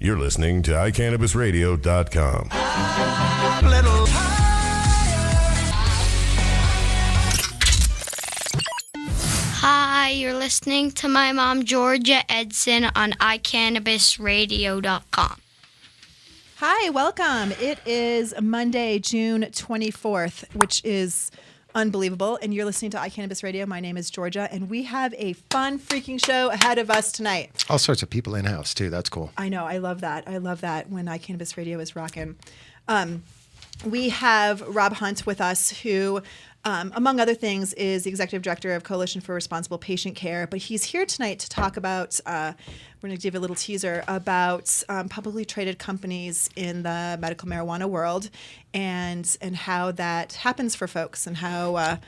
You're listening to iCannabisRadio.com. Hi, you're listening to my mom, Georgia Edson, on iCannabisRadio.com. Hi, welcome. It is Monday, June 24th, which is unbelievable. And you're listening to iCannabis Radio. My name is Georgia, and we have a fun freaking show ahead of us tonight. All sorts of people in-house, too. That's cool. I know. I love that. I love that when iCannabis Radio is rocking. We have Rob Hunt with us, who, among other things, is the Executive Director of Coalition for Responsible Patient Care. But he's here tonight to talk about, we're going to give a little teaser, about publicly traded companies in the medical marijuana world and how that happens for folks and how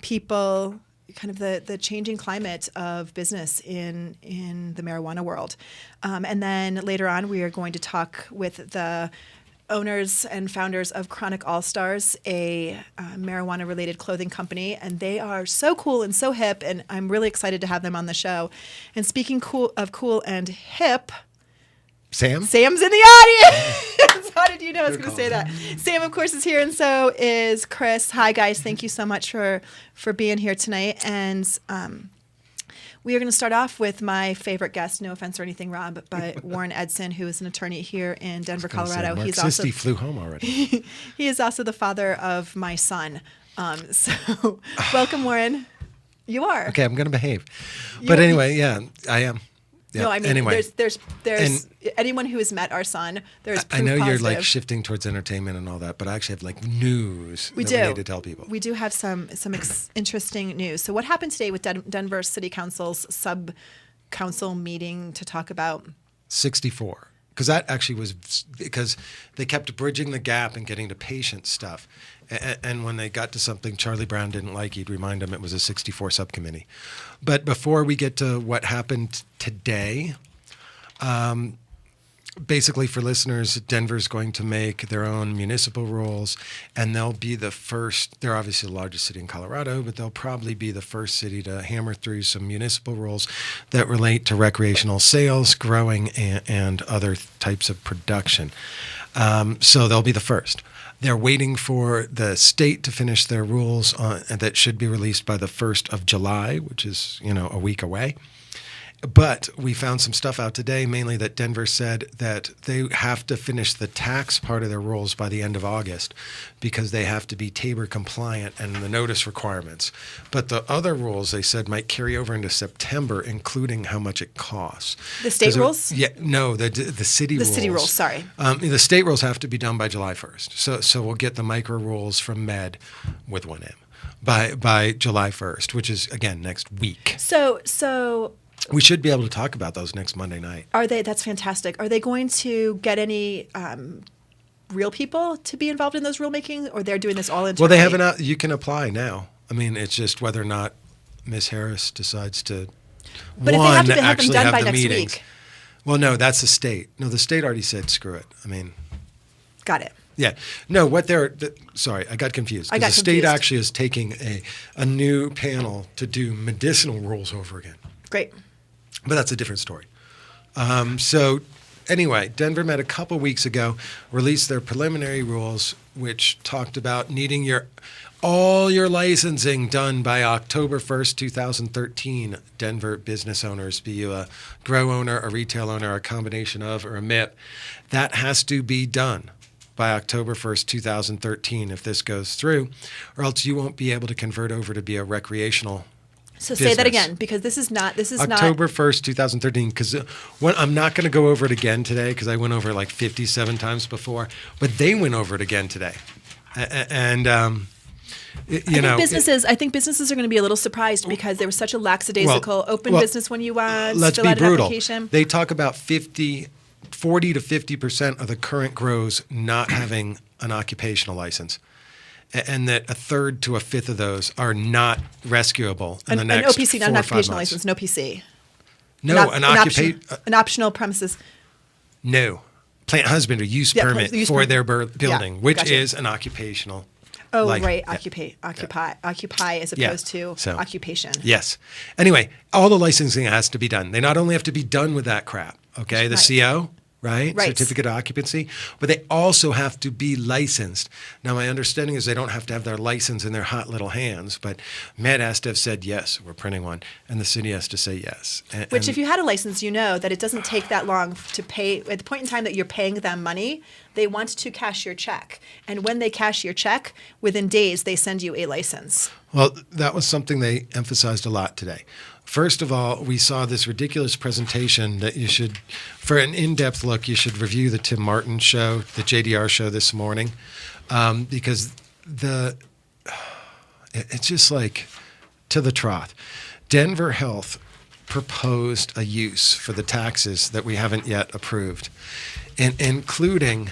people, kind of the changing climate of business in the marijuana world. And then later on, we are going to talk with the owners and founders of Chronic All Stars, a marijuana-related clothing company, and they are so cool and so hip, and I'm really excited to have them on the show. And speaking of cool and hip, Sam's in the audience. How did you know I was going to say that? Sam, of course, is here, and so is Chris. Hi, guys. Thank you so much for being here tonight. And we are going to start off with my favorite guest, no offense or anything, Rob, but Warren Edson, who is an attorney here in Denver, Colorado. He's also flew home already. He is also the father of my son. So welcome, Warren. You are. Okay, I'm going to behave. But anyway, yeah, I am. Yeah. No, I mean, anyway. there's anyone who has met our son, there's proof I know positive. You're like shifting towards entertainment and all that, but I actually have like news we need to tell people. We do have some interesting news. So what happened today with Denver City Council's sub-council meeting to talk about 64. Because that actually was because they kept bridging the gap and getting to patient stuff. And when they got to something Charlie Brown didn't like, he'd remind them it was a 64 subcommittee. But before we get to what happened today, basically for listeners, Denver's going to make their own municipal rules, and they'll be the first. They're obviously the largest city in Colorado, but they'll probably be the first city to hammer through some municipal rules that relate to recreational sales, growing, and other types of production. So they'll be the first. They're waiting for the state to finish their rules that should be released by the 1st of July, which is, a week away. But we found some stuff out today, mainly that Denver said that they have to finish the tax part of their rules by the end of August because they have to be Tabor compliant and the notice requirements. But the other rules, they said, might carry over into September, including how much it costs. The state rules? Yeah, no, the city rules. The city rules, sorry. The state rules have to be done by July 1st. So we'll get the micro rules from Med with 1M by July 1st, which is, again, next week. So we should be able to talk about those next Monday night. That's fantastic. Are they going to get any real people to be involved in those rulemaking, or they're doing this all internally? Well, they have you can apply now. I mean, it's just whether or not Ms. Harris decides to But if they have to have them actually done have by the next meetings. week. Well, no, that's the state. No, the state already said screw it. I mean, Got it. yeah. No, sorry, I got confused. The state actually is taking a new panel to do medicinal rules over again. Great. But that's a different story. So anyway, Denver met a couple weeks ago, released their preliminary rules, which talked about needing all your licensing done by October 1st, 2013. Denver business owners, be you a grow owner, a retail owner, a combination of, or a MIP, that has to be done by October 1st, 2013 if this goes through, or else you won't be able to convert over to be a recreational So business. say that again, because this is October 1st, 2013, because I'm not going to go over it again today because I went over it like 57 times before, but they went over it again today. And, I think businesses are going to be a little surprised because there was such a lackadaisical open business when you fill out an application. They talk about 40 to 50% of the current grows not having an occupational license. And that a third to a fifth of those are not rescuable in the next an OPC, not 4 an or 5 occupational months. license, an OPC. No, an optional premises. No, plant husbandry use permit for their building, which is an occupational. Oh, right, occupy as opposed to occupation. Yes. Anyway, all the licensing has to be done. They not only have to be done with that crap, okay, the CO, right? Certificate of occupancy. But they also have to be licensed. Now, my understanding is they don't have to have their license in their hot little hands, but Med has to have said, yes, we're printing one, and the city has to say yes. Which, if you had a license, you know that it doesn't take that long to pay. At the point in time that you're paying them money, they want to cash your check. And when they cash your check, within days, they send you a license. Well, that was something they emphasized a lot today. First of all, we saw this ridiculous presentation that you should, for an in-depth look, you should review the Tim Martin show, the JDR show this morning, because it's just like to the trough. Denver Health proposed a use for the taxes that we haven't yet approved, including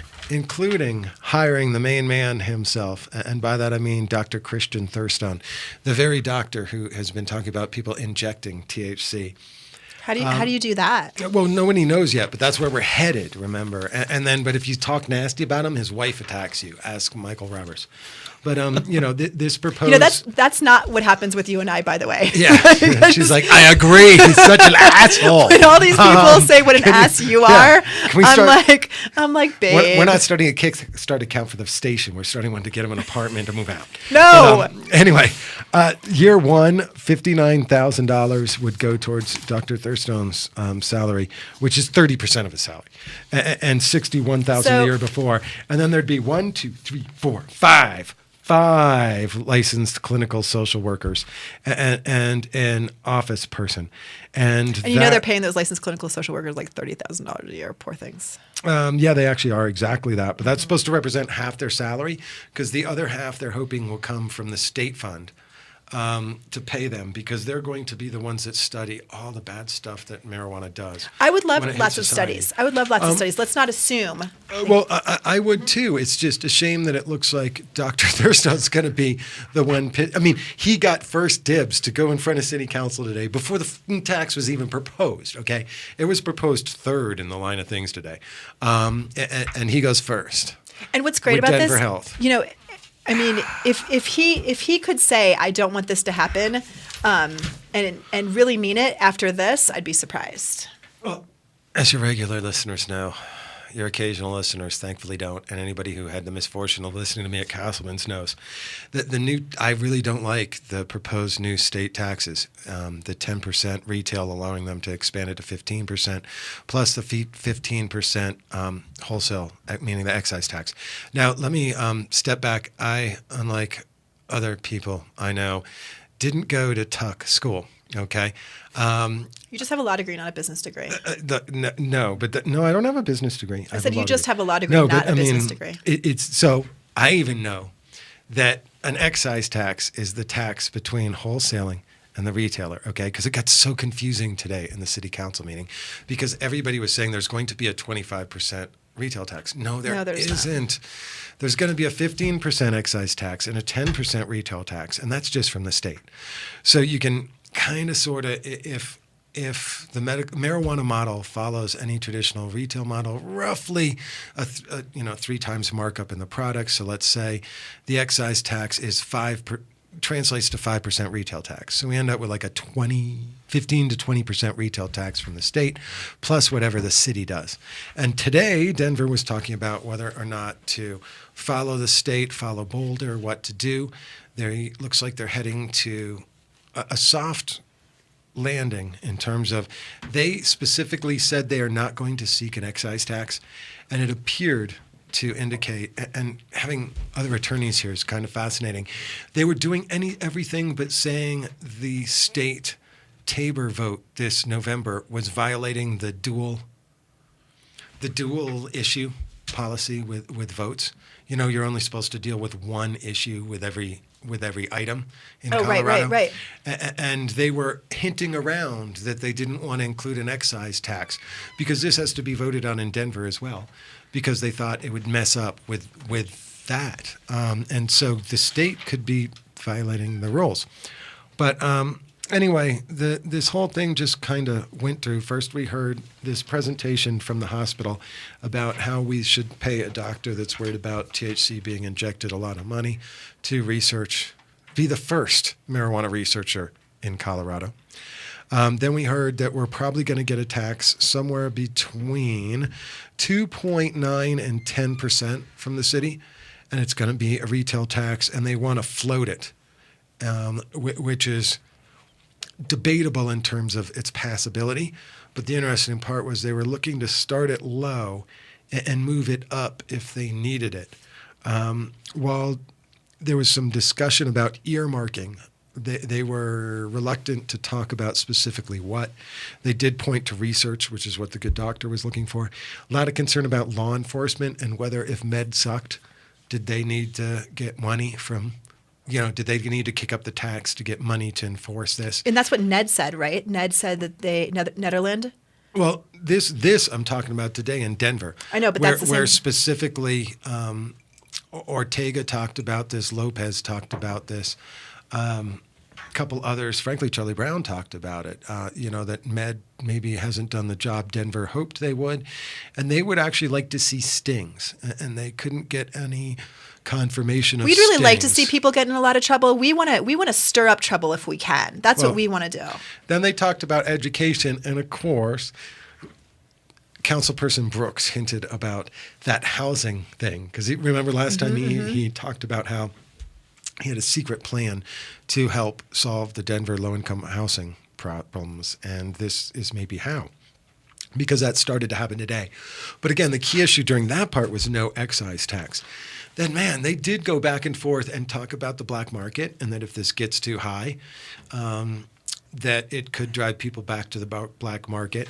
hiring the main man himself. And by that I mean Dr. Christian Thurstone, the very doctor who has been talking about people injecting THC. How do you do that? Well, nobody knows yet, but that's where we're headed, remember. And then, but if you talk nasty about him, his wife attacks you. Ask Michael Roberts. But this proposed. That's not what happens with you and I, by the way. Yeah, she's like, I agree. He's such an asshole. When all these people say what an ass you are, I'm like, babe. We're not starting a Kickstart account for the station. We're starting one to get him an apartment to move out. No. But, anyway, year one, $59,000 would go towards Dr. Thurstone's salary, which is 30% of his salary, and $61,000 the year before, and then there'd be 5 licensed clinical social workers and an office person. And they're paying those licensed clinical social workers like $30,000 a year. Poor things. Yeah, they actually are exactly that. But that's supposed to represent half their salary, because the other half they're hoping will come from the state fund to pay them, because they're going to be the ones that study all the bad stuff that marijuana does. I would love lots of studies. Let's not assume. Well, I would too. It's just a shame that it looks like Dr. Thurstone's going to be the one. He got first dibs to go in front of city council today before the tax was even proposed, okay? It was proposed third in the line of things today. And he goes first. And what's great with about Denver this, Health. if he could say, I don't want this to happen, and really mean it after this, I'd be surprised. Well, as your regular listeners know, your occasional listeners thankfully don't, and anybody who had the misfortune of listening to me at Castleman's knows that I really don't like the proposed new state taxes, the 10% retail, allowing them to expand it to 15%, plus the 15% wholesale, meaning the excise tax. Now, let me step back. I, unlike other people I know, didn't go to Tuck School. Okay. You just have a law degree, not a business degree. No, I don't have a business degree. I said you just have a law degree, not a business degree. So I even know that an excise tax is the tax between wholesaling and the retailer, okay? Because it got so confusing today in the city council meeting, because everybody was saying there's going to be a 25% retail tax. No, there isn't. Not. There's going to be a 15% excise tax and a 10% retail tax, and that's just from the state. So you can kind of sort of, if the marijuana model follows any traditional retail model, roughly a 3 times markup in the product. So let's say the excise tax is translates to 5% retail tax. So we end up with like a 15 to 20% retail tax from the state, plus whatever the city does. And today, Denver was talking about whether or not to follow the state, follow Boulder, what to do. Looks like they're heading to a soft landing in terms of, they specifically said they are not going to seek an excise tax, and it appeared to indicate, and having other attorneys here is kind of fascinating, they were doing everything but saying the state Tabor vote this November was violating the dual issue policy with votes. You're only supposed to deal with one issue with every item in Colorado. Right. And they were hinting around that they didn't want to include an excise tax, because this has to be voted on in Denver as well, because they thought it would mess up with that. And so the state could be violating the rules. But anyway, this whole thing just kind of went through. First, we heard this presentation from the hospital about how we should pay a doctor that's worried about THC being injected a lot of money to research, be the first marijuana researcher in Colorado. Then we heard that we're probably going to get a tax somewhere between 2.9 and 10% from the city, and it's going to be a retail tax, and they want to float it, which is debatable in terms of its passability. But the interesting part was they were looking to start it low and move it up if they needed it. While there was some discussion about earmarking, they were reluctant to talk about specifically what. They did point to research, which is what the good doctor was looking for. A lot of concern about law enforcement and whether if Med sucked, did they need to get money from, did they need to kick up the tax to get money to enforce this? And that's what Ned said, right? Ned said that Nederland. Well, this I'm talking about today in Denver. I know, but where, that's the same. where specifically Ortega talked about this, Lopez talked about this, a couple others, frankly, Charlie Brown talked about it, that Med maybe hasn't done the job Denver hoped they would, and they would actually like to see stings, and they couldn't get any confirmation of We'd really like to stings. see people get in a lot of trouble. We want to stir up trouble if we can. That's what we want to do. Then they talked about education, and of course, Councilperson Brooks hinted about that housing thing, because remember last time he talked about how he had a secret plan to help solve the Denver low-income housing problems, and this is maybe how, because that started to happen today. But again, the key issue during that part was no excise tax. Then, man, they did go back and forth and talk about the black market, and that if this gets too high, that it could drive people back to the black market.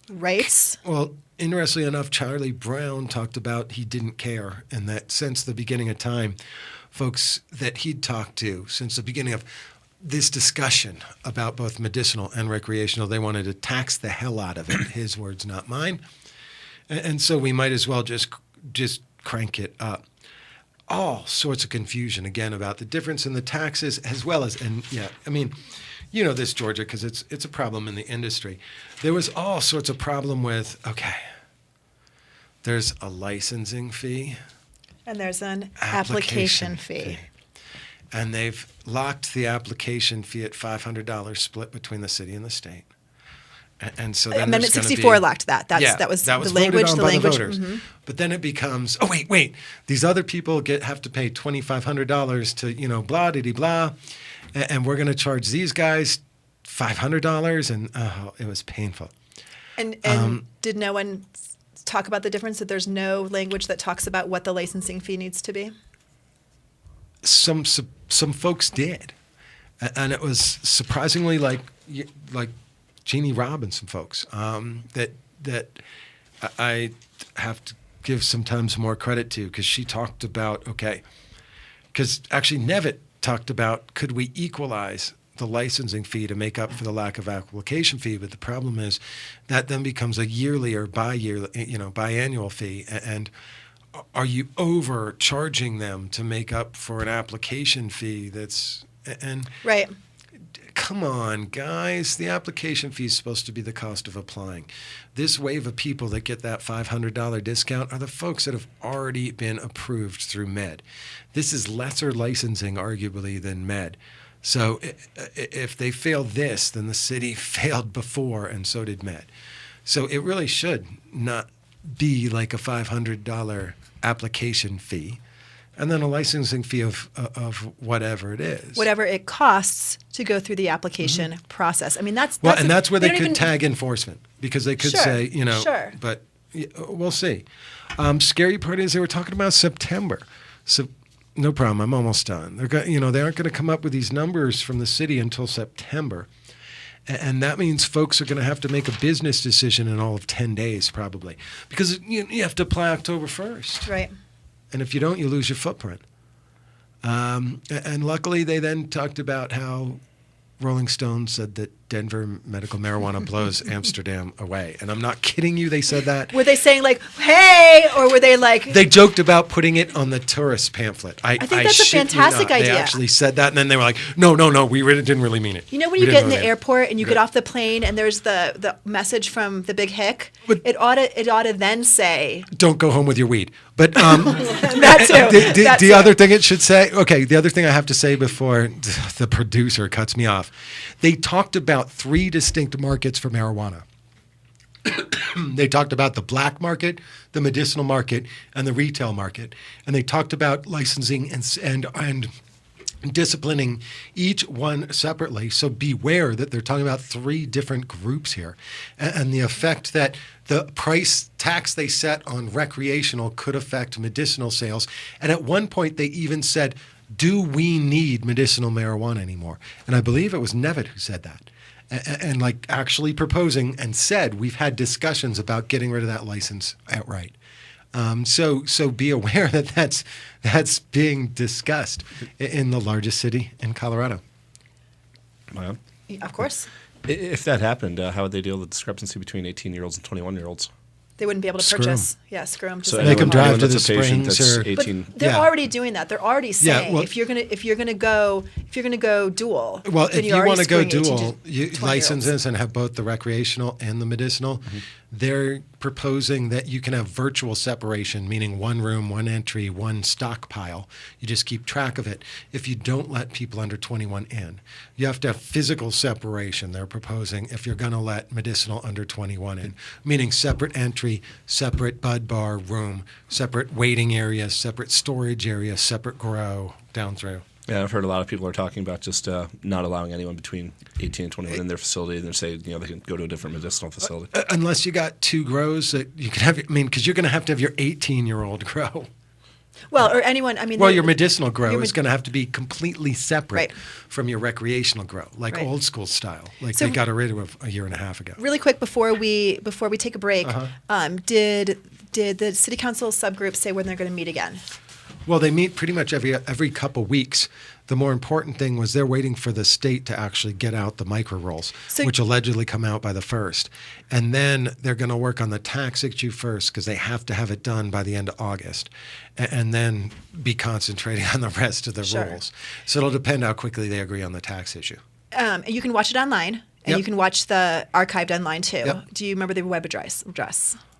Rates? Well, interestingly enough, Charlie Brown talked about he didn't care, and that since the beginning of time, folks that he'd talked to, since the beginning of this discussion about both medicinal and recreational, they wanted to tax the hell out of it. His words, not mine. And so we might as well just crank it up. All sorts of confusion, again, about the difference in the taxes as well as, you know this, Georgia, because it's a problem in the industry. There was all sorts of problem with, there's a licensing fee. And there's an application fee. And they've locked the application fee at $500 split between the city and the state. And so then Amendment 64 locked that. That was the language. The voters. But then it becomes, wait, these other people have to pay $2,500 to, blah, diddy, blah. And we're going to charge these guys $500, and it was painful. And did no one talk about the difference, that there's no language that talks about what the licensing fee needs to be? Some folks did, and it was surprisingly like Jeannie Robinson folks that I have to give sometimes more credit to, because she talked about because actually Nevitt talked about, could we equalize the licensing fee to make up for the lack of application fee? But the problem is that then becomes a yearly or biannual fee. And are you overcharging them to make up for an application fee right? Come on, guys. The application fee is supposed to be the cost of applying. This wave of people that get that $500 discount are the folks that have already been approved through Med. This is lesser licensing, arguably, than Med. So if they fail this, then the city failed before, and so did Med. So it really should not be like a $500 application fee, and then a licensing fee of whatever it is. Whatever it costs to go through the application process. I mean, that's and that's where they could tag enforcement, because they could say, Sure. But we'll see. Scary part is they were talking about September. So no problem, I'm almost done. They aren't going to come up with these numbers from the city until September. And that means folks are going to have to make a business decision in all of 10 days, probably, because you have to apply October 1st. Right. And if you don't, you lose your footprint. And luckily, they then talked about how Rolling Stone said that Denver medical marijuana blows Amsterdam away. And I'm not kidding you, they said that. Were they saying like, hey, or were they like... They joked about putting it on the tourist pamphlet. I think that's a shit you fantastic not. idea. They actually said that, and then they were like, no, we didn't really mean it. You know when We you didn't get in the really mean it. airport and you get off the plane and there's the message from the big hick? But- it ought to then say... Don't go home with your weed. But That too. That the too. other thing it should say, okay, the other thing I have to say before the producer cuts me off, they talked about 3 distinct markets for marijuana. They talked about the black market, the medicinal market, and the retail market. And they talked about licensing and disciplining each one separately. So beware that they're talking about 3 different groups here. And the effect that the price tax they set on recreational could affect medicinal sales. And at one point, they even said, do we need medicinal marijuana anymore? And I believe it was Nevitt who said that. And like actually proposing and said, we've had discussions about getting rid of that license outright. So be aware that that's being discussed in the largest city in Colorado. Wow. Of course. If that happened, how would they deal with the discrepancy between 18-year-olds and 21-year-olds? They wouldn't be able to Screw 'em. purchase. Yeah, screw them. So They can anyone- drive anyone to that's the a patient Springs that's or- But 18. they're Yeah. already doing that. They're already saying well- if you're gonna go dual. Well, then if you're you already want to go screwing 18 to dual 20-year-olds. licenses and have both the recreational and the medicinal, they're proposing that you can have virtual separation, meaning one room, one entry, one stockpile. You just keep track of it. If you don't let people under 21 in, you have to have physical separation. They're proposing if you're going to let medicinal under 21 in, meaning separate entry, separate bud bar room, separate waiting area, separate storage area, separate grow down through. Yeah, I've heard a lot of people are talking about just not allowing anyone between 18 and 21 in their facility, and they're saying they can go to a different medicinal facility. Unless you got 2 grows that you can have, because you're going to have your 18-year-old grow. Well, or anyone. Well, your medicinal grow your is going to have to be completely separate Right. from your recreational grow, like Right. old school style, like So- they got rid of a year and a half ago. Really quick before we take a break, did the city council subgroup say when they're going to meet again? Well, they meet pretty much every couple weeks. The more important thing was they're waiting for the state to actually get out the micro rolls, So- which allegedly come out by the 1st. And then they're going to work on the tax issue first because they have to have it done by the end of August. And then be concentrating on the rest of the Sure. rules. So it'll depend how quickly they agree on the tax issue. And you can watch it online, and Yep. you can watch the archived online too. Yep. Do you remember the web address?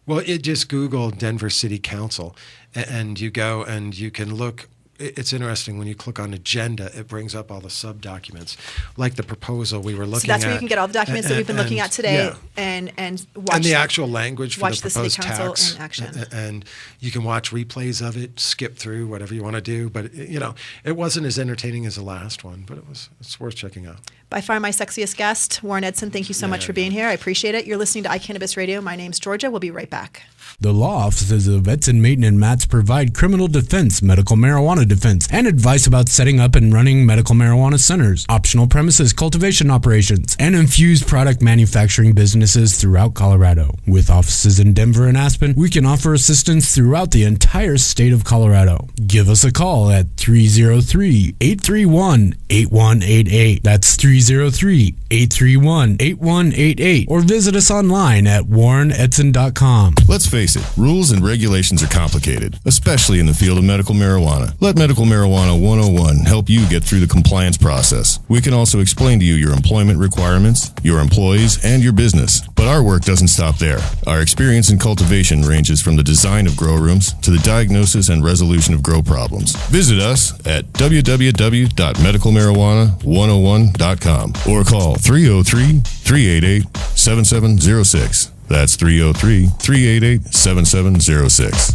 Well, it just Google Denver City Council, and you go and you can look. It's interesting when you click on agenda, it brings up all the sub documents, like the proposal we were looking So at. that's where you can get all the documents that we've been looking at today, yeah. and watch And the actual language for watch the the city proposed council tax, in action. and you can watch replays of it, skip through whatever you want to do. But it wasn't as entertaining as the last one, but it's worth checking out. By far my sexiest guest, Warren Edson. Thank you so much for being here. I appreciate it. You're listening to iCannabis Radio. My name's Georgia. We'll be right back. The law offices of Edson, Maton, and Matz provide criminal defense, medical marijuana defense, and advice about setting up and running medical marijuana centers, optional premises cultivation operations, and infused product manufacturing businesses throughout Colorado. With offices in Denver and Aspen, we can offer assistance throughout the entire state of Colorado. Give us a call at 303-831-8188. That's 303-831-8188. Or visit us online at warrenedson.com. Let's face it, rules and regulations are complicated, especially in the field of medical marijuana. Let Medical Marijuana 101 help you get through the compliance process. We can also explain to you your employment requirements, your employees, and your business. But our work doesn't stop there. Our experience in cultivation ranges from the design of grow rooms to the diagnosis and resolution of grow problems. Visit us at www.medicalmarijuana101.com or call 303-388-7706. That's 303-388-7706.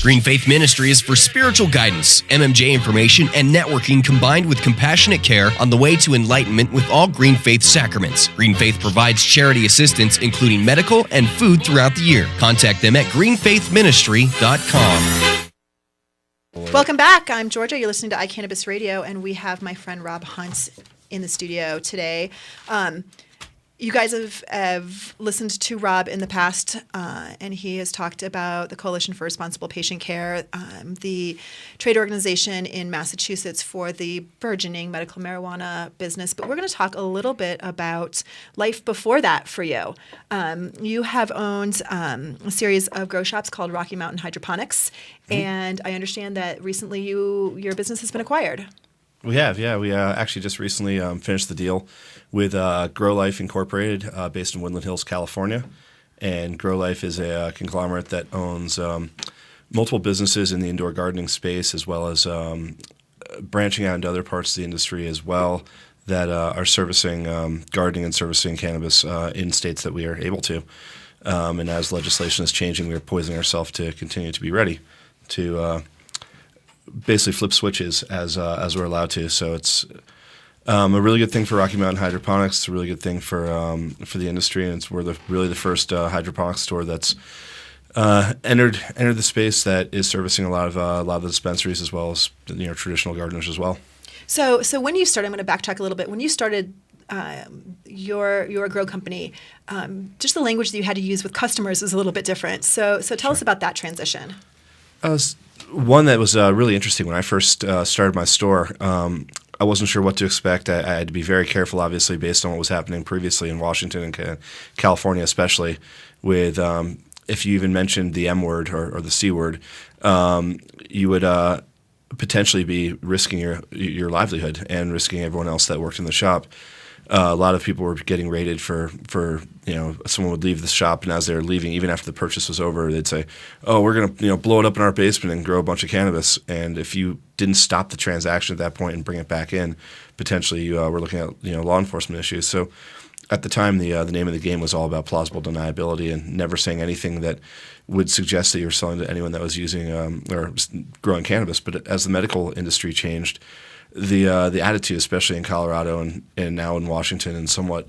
Green Faith Ministry is for spiritual guidance, MMJ information, and networking combined with compassionate care on the way to enlightenment with all Green Faith sacraments. Green Faith provides charity assistance, including medical and food throughout the year. Contact them at greenfaithministry.com. Welcome back. I'm Georgia. You're listening to iCannabis Radio, and we have my friend Rob Hunt in the studio today. You guys have listened to Rob in the past, and he has talked about the Coalition for Responsible Patient Care, the trade organization in Massachusetts for the burgeoning medical marijuana business. But we're going to talk a little bit about life before that for you. You have owned a series of grow shops called Rocky Mountain Hydroponics, and I understand that recently your business has been acquired. We have, yeah. We actually just recently finished the deal with Grow Life Incorporated, based in Woodland Hills, California. And Grow Life is a conglomerate that owns multiple businesses in the indoor gardening space, as well as branching out into other parts of the industry as well, that are servicing gardening and servicing cannabis in states that we are able to. And as legislation is changing, we are poising ourselves to continue to be ready to basically flip switches as we're allowed to. So it's a really good thing for Rocky Mountain Hydroponics. It's a really good thing for the industry, and we're really the first hydroponics store that's entered the space that is servicing a lot of the dispensaries, as well as traditional gardeners as well. So when you started, I'm going to backtrack a little bit. When you started your grow company, just the language that you had to use with customers was a little bit different. So tell us about that transition. One that was really interesting when I first started my store. I wasn't sure what to expect. I had to be very careful, obviously, based on what was happening previously in Washington and California, especially with if you even mentioned the M word or the C word, you would potentially be risking your livelihood and risking everyone else that worked in the shop. A lot of people were getting raided for someone would leave the shop, and as they were leaving, even after the purchase was over, they'd say, "Oh, we're going to blow it up in our basement and grow a bunch of cannabis." And if you didn't stop the transaction at that point and bring it back in, potentially you were looking at law enforcement issues. So at the time, the name of the game was all about plausible deniability and never saying anything that would suggest that you were selling to anyone that was using or growing cannabis. But as the medical industry changed, the attitude, especially in Colorado and now in Washington and somewhat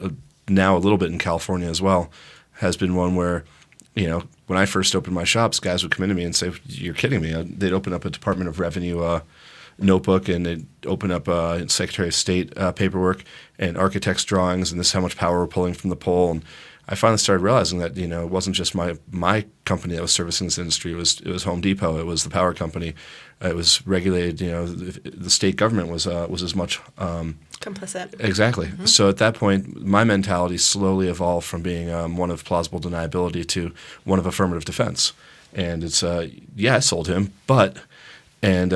now a little bit in California as well, has been one where, when I first opened my shops, guys would come into me and say, "You're kidding me." They'd open up a Department of Revenue notebook, and they'd open up Secretary of State paperwork and architect's drawings, and this is how much power we're pulling from the pole. And I finally started realizing that it wasn't just my company that was servicing this industry. It was Home Depot. It was the power company. It was regulated. The state government was as much complicit. Exactly. Mm-hmm. So at that point, my mentality slowly evolved from being one of plausible deniability to one of affirmative defense. And it's I sold him, and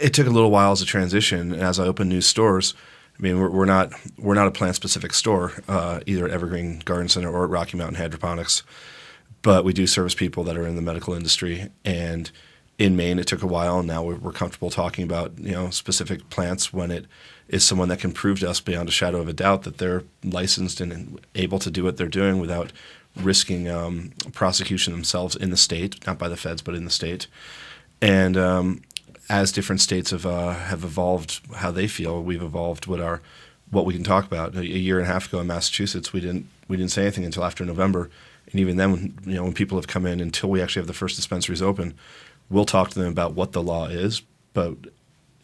it took a little while as a transition. And as I opened new stores, I mean, we're not a plant-specific store, either at Evergreen Garden Center or at Rocky Mountain Hydroponics, but we do service people that are in the medical industry. And in Maine, it took a while, and now we're comfortable talking about specific plants when it is someone that can prove to us beyond a shadow of a doubt that they're licensed and able to do what they're doing without risking prosecution themselves in the state, not by the feds, but in the state. And as different states have evolved how they feel, we've evolved what we can talk about. A year and a half ago in Massachusetts, we didn't say anything until after November, and even then, when people have come in, until we actually have the first dispensaries open, we'll talk to them about what the law is. But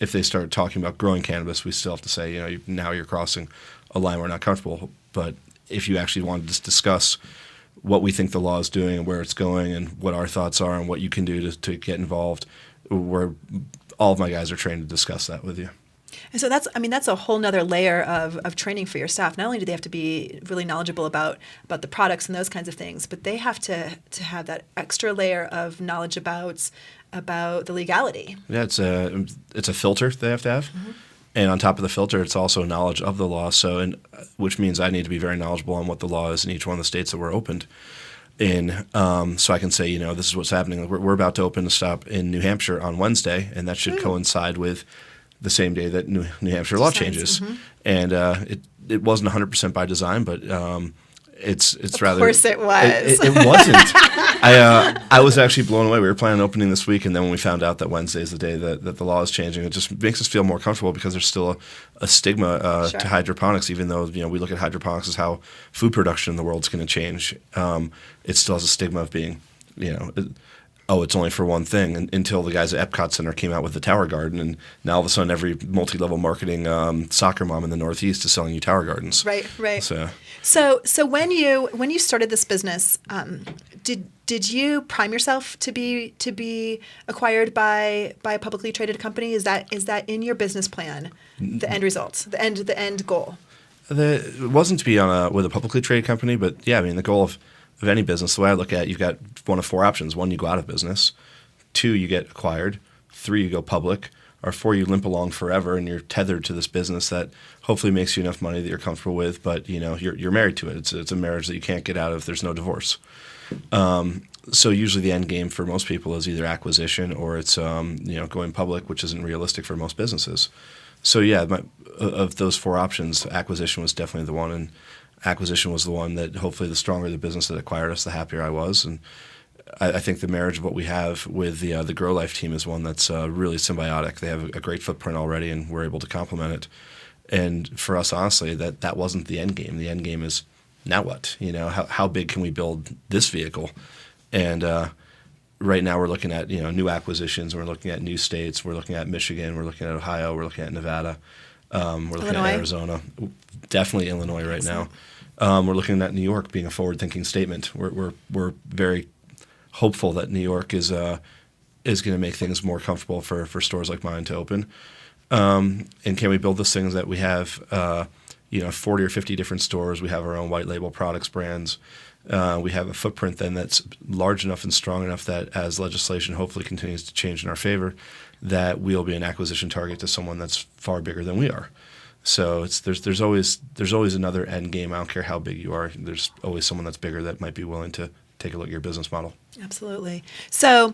if they start talking about growing cannabis, we still have to say, now you're crossing a line we're not comfortable. But if you actually wanted to discuss what we think the law is doing and where it's going and what our thoughts are and what you can do to get involved, all of my guys are trained to discuss that with you. And so that's a whole nother layer of training for your staff. Not only do they have to be really knowledgeable about the products and those kinds of things, but they have to have that extra layer of knowledge about the legality. Yeah, it's a filter they have to have. Mm-hmm. And on top of the filter, it's also knowledge of the law. Which means I need to be very knowledgeable on what the law is in each one of the states that we're opened in, so I can say, this is what's happening. We're about to open a stop in New Hampshire on Wednesday, and that should coincide with the same day that New Hampshire law changes. Mm-hmm. And it wasn't 100% by design, but it's rather. Of course, it was. It wasn't. I was actually blown away. We were planning on opening this week, and then when we found out that Wednesday is the day that the law is changing, it just makes us feel more comfortable because there's still a stigma to hydroponics, even though we look at hydroponics as how food production in the world is going to change. It still has a stigma of being, oh, it's only for one thing, until the guys at Epcot Center came out with the Tower Garden, and now all of a sudden every multi-level marketing soccer mom in the Northeast is selling you Tower Gardens. Right. So when you started this business, did you prime yourself to be acquired by a publicly traded company? Is that in your business plan, the end result, the end goal? It wasn't to be with a publicly traded company, but yeah, I mean, the goal of any business, the way I look at it, you've got one of four options. One, you go out of business. Two, you get acquired. Three, you go public. Or four, you limp along forever and you're tethered to this business that hopefully makes you enough money that you're comfortable with, but you're married to it. It's a marriage that you can't get out of. There's no divorce. So usually the end game for most people is either acquisition or it's going public, which isn't realistic for most businesses. So yeah, of those four options, acquisition was definitely the one, and acquisition was the one that hopefully the stronger the business that acquired us, the happier I was. And I think the marriage of what we have with the Grow Life team is one that's really symbiotic. They have a great footprint already, and we're able to complement it. And for us, honestly, that wasn't the end game. The end game is now what? How big can we build this vehicle? And right now we're looking at new acquisitions. We're looking at new states. We're looking at Michigan. We're looking at Ohio. We're looking at Nevada. We're looking at Arizona. Definitely Illinois right now. We're looking at New York being a forward-thinking statement. We're very hopeful that New York is going to make things more comfortable for stores like mine to open. And can we build those things that we have 40 or 50 different stores? We have our own white label products brands. We have a footprint then that's large enough and strong enough that as legislation hopefully continues to change in our favor, that we'll be an acquisition target to someone that's far bigger than we are. So there's always another end game. I don't care how big you are. There's always someone that's bigger that might be willing to take a look at your business model. Absolutely. So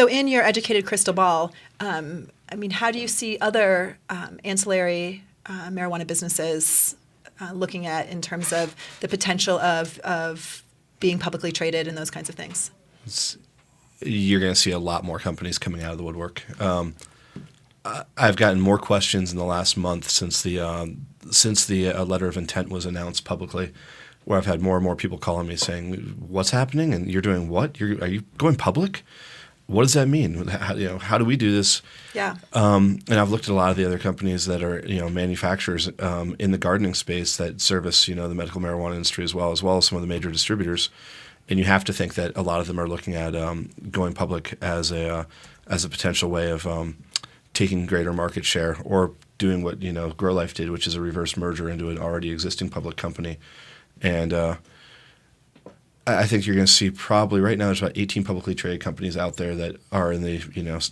in your educated crystal ball, how do you see other ancillary marijuana businesses looking at in terms of the potential of being publicly traded and those kinds of things? You're going to see a lot more companies coming out of the woodwork. I've gotten more questions in the last month since the letter of intent was announced publicly, where I've had more and more people calling me saying, "What's happening? And you're doing what? Are you going public? What does that mean? How do we do this?" Yeah. And I've looked at a lot of the other companies that are manufacturers in the gardening space that service the medical marijuana industry as well as some of the major distributors. And you have to think that a lot of them are looking at going public as a potential way of taking greater market share, or doing what Grow Life did, which is a reverse merger into an already existing public company. And I think you're going to see probably right now there's about 18 publicly traded companies out there that are in the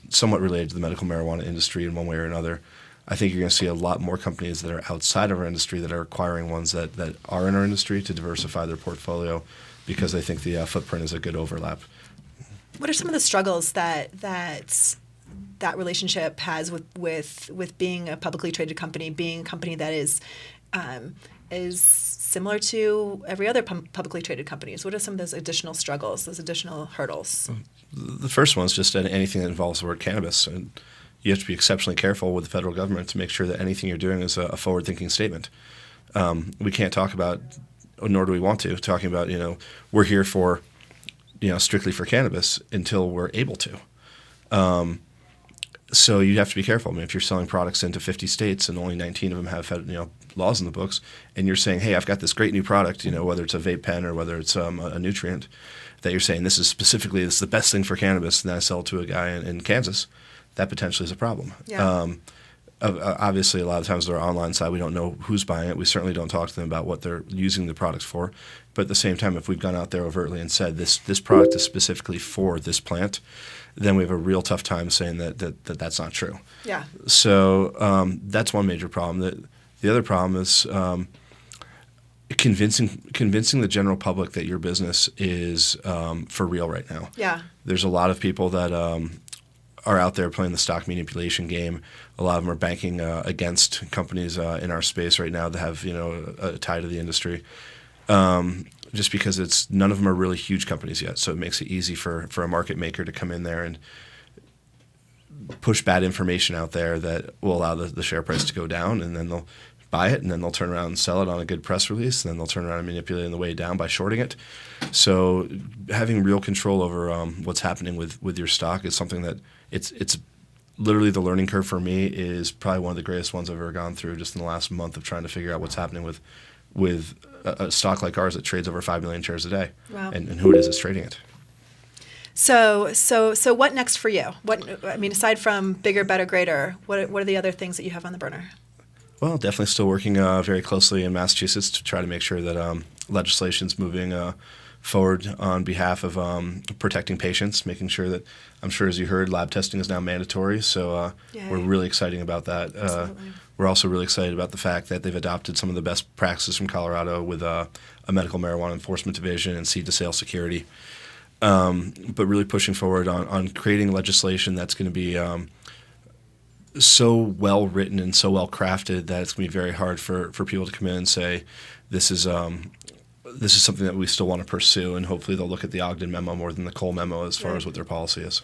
somewhat related to the medical marijuana industry in one way or another. I think you're going to see a lot more companies that are outside of our industry that are acquiring ones that are in our industry to diversify their portfolio, because I think the footprint is a good overlap. What are some of the struggles that relationship has with being a publicly traded company, being a company that is similar to every other publicly traded companies? What are some of those additional struggles, those additional hurdles? The first one is just anything that involves the word cannabis. And you have to be exceptionally careful with the federal government to make sure that anything you're doing is a forward-thinking statement. We can't talk about, nor do we want to, talking about, we're here for, strictly for cannabis until we're able to. So you have to be careful. I mean, if you're selling products into 50 states and only 19 of them have laws in the books, and you're saying, hey, I've got this great new product, whether it's a vape pen or whether it's a nutrient, that you're saying this is the best thing for cannabis, and then I sell it to a guy in Kansas, that potentially is a problem. Yeah. Obviously, a lot of times on our online side, we don't know who's buying it. We certainly don't talk to them about what they're using the products for. But at the same time, if we've gone out there overtly and said this product is specifically for this plant, then we have a real tough time saying that's not true. Yeah. So that's one major problem. The other problem is convincing the general public that your business is for real right now. Yeah. There's a lot of people that are out there playing the stock manipulation game. A lot of them are banking against companies in our space right now that have a tie to the industry. Just because none of them are really huge companies yet, so it makes it easy for a market maker to come in there and push bad information out there that will allow the share price to go down, and then they'll buy it, and then they'll turn around and sell it on a good press release, and then they'll turn around and manipulate it on the way down by shorting it. So having real control over what's happening with your stock is something that it's literally the learning curve for me is probably one of the greatest ones I've ever gone through just in the last month of trying to figure out what's happening with a stock like ours that trades over 5 million shares a day. Wow. And who it is that's trading it. So what next for you? Aside from bigger, better, greater, what are the other things that you have on the burner? Well, definitely still working very closely in Massachusetts to try to make sure that legislation's moving forward on behalf of protecting patients, making sure that, I'm sure as you heard, lab testing is now mandatory. So we're really excited about that. We're also really excited about the fact that they've adopted some of the best practices from Colorado with a medical marijuana enforcement division and seed-to-sale security. But really pushing forward on creating legislation that's going to be so well written and so well crafted that it's going to be very hard for people to come in and say, this is something that we still want to pursue, and hopefully they'll look at the Ogden memo more than the Cole memo as far as what their policy is.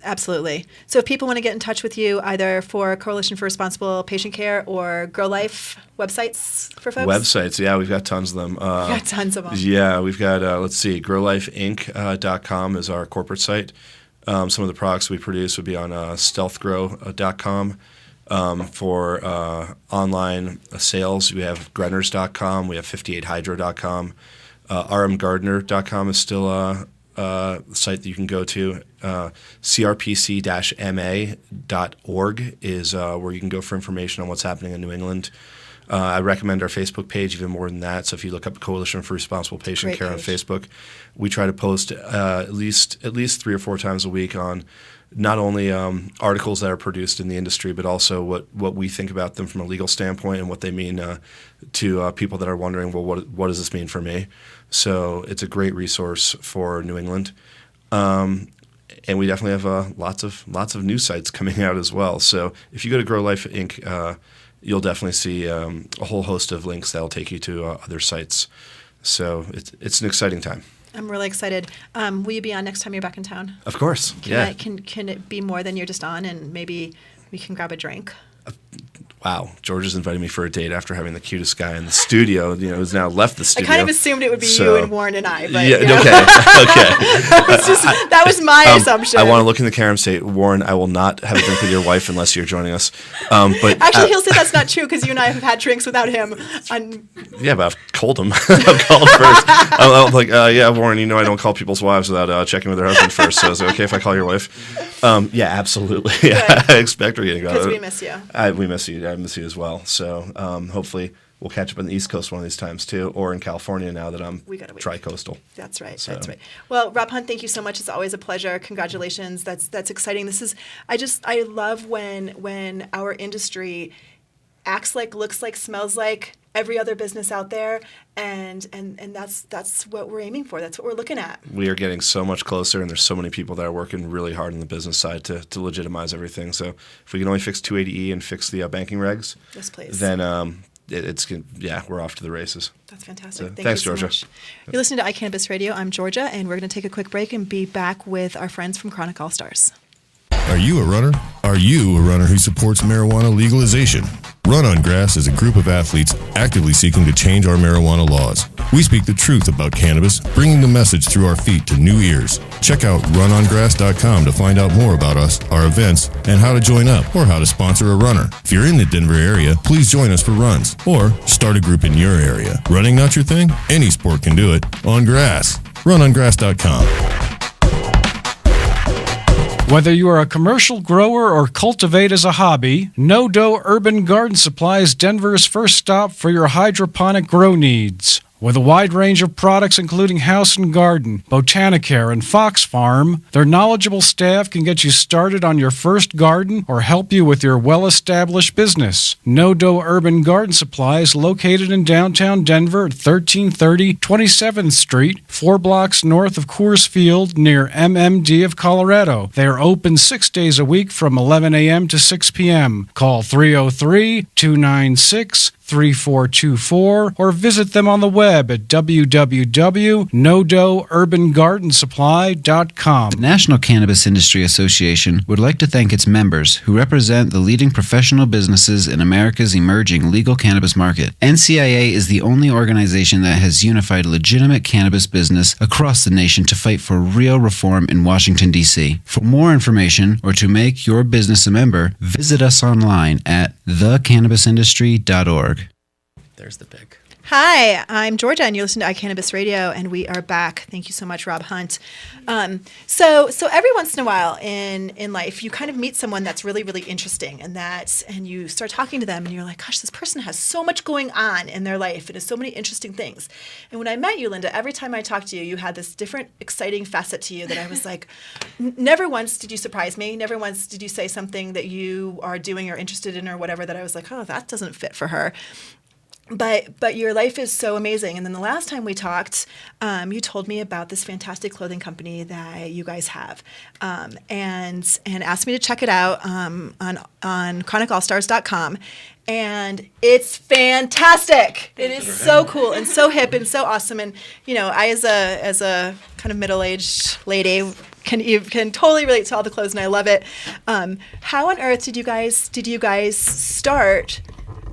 Absolutely. So if people want to get in touch with you, either for Coalition for Responsible Patient Care or Grow Life websites for folks? Websites, yeah, we've got tons of them. We've got tons of them. Yeah, we've got, growlifeinc.com is our corporate site. Some of the products we produce would be on stealthgrow.com. For online sales, we have Grenners.com, we have 58hydro.com. rmgardner.com is still a site that you can go to. crpc-ma.org is where you can go for information on what's happening in New England. I recommend our Facebook page even more than that. So if you look up Coalition for Responsible Patient Care on Facebook, we try to post at least 3 or 4 times a week on not only articles that are produced in the industry, but also what we think about them from a legal standpoint and what they mean to people that are wondering, well, what does this mean for me? So it's a great resource for New England. And we definitely have lots of news sites coming out as well. So if you go to Grow Life Inc., you'll definitely see a whole host of links that'll take you to other sites. So it's an exciting time. I'm really excited. Will you be on next time you're back in town? Of course. Can it be more than you're just on, and maybe we can grab a drink? Wow, George has invited me for a date after having the cutest guy in the studio, who's now left the studio. I kind of assumed it would be you and Warren and I, but yeah, okay. That was my assumption. I want to look in the camera and say, Warren, I will not have a drink with your wife unless you're joining us. But actually, he'll say that's not true because you and I have had drinks without him. Yeah, but I've called him. I've called first. I'm like, yeah, Warren, I don't call people's wives without checking with their husband first. So is it okay if I call your wife? Yeah, absolutely. I expect we're getting because we miss you. We miss you. I miss you as well. So hopefully we'll catch up on the East Coast one of these times too, or in California now that I'm tri-coastal. That's right. So. That's right. Well, Rob Hunt, thank you so much. It's always a pleasure. Congratulations. That's exciting. I love when our industry acts like, looks like, smells like every other business out there, and that's what we're aiming for. That's what we're looking at. We are getting so much closer, and there's so many people that are working really hard on the business side to legitimize everything. So if we can only fix 280E and fix the banking regs, yes, please. Then we're off to the races. That's fantastic. So, thanks, Georgia. So you're listening to iCannabis Radio. I'm Georgia, and we're going to take a quick break and be back with our friends from Chronic All Stars. Are you a runner? Are you a runner who supports marijuana legalization? Run on Grass is a group of athletes actively seeking to change our marijuana laws. We speak the truth about cannabis, bringing the message through our feet to new ears. Check out runongrass.com to find out more about us, our events, and how to join up or how to sponsor a runner. If you're in the Denver area, please join us for runs or start a group in your area. Running not your thing? Any sport can do it. On grass. Runongrass.com. Whether you are a commercial grower or cultivate as a hobby, No Dough Urban Garden Supply is Denver's first stop for your hydroponic grow needs. With a wide range of products including House and Garden, Botanicare, and Fox Farm, their knowledgeable staff can get you started on your first garden or help you with your well-established business. No Dough Urban Garden Supply is located in downtown Denver at 1330 27th Street, 4 blocks north of Coors Field near MMD of Colorado. They are open 6 days a week from 11 a.m. to 6 p.m. Call 303-296-3333 888-866-3424 or visit them on the web at www.nodourbangardensupply.com. The National Cannabis Industry Association would like to thank its members who represent the leading professional businesses in America's emerging legal cannabis market. NCIA is the only organization that has unified legitimate cannabis business across the nation to fight for real reform in Washington, D.C. For more information or to make your business a member, visit us online at thecannabisindustry.org. There's the pig. Hi, I'm Georgia, and you're listening to iCannabis Radio, and we are back. Thank you so much, Rob Hunt. So every once in a while in life, you kind of meet someone that's really, really interesting, and you start talking to them, and you're like, gosh, this person has so much going on in their life, and has so many interesting things. And when I met you, Linda, every time I talked to you, you had this different, exciting facet to you that I was like, never once did you surprise me. Never once did you say something that you are doing or interested in or whatever that I was like, oh, that doesn't fit for her. But your life is so amazing. And then the last time we talked, you told me about this fantastic clothing company that you guys have, and asked me to check it out on chronicallstars.com. And it's fantastic. It is so cool and so hip and so awesome. And I as a kind of middle-aged lady can totally relate to all the clothes, and I love it. How on earth did you guys start?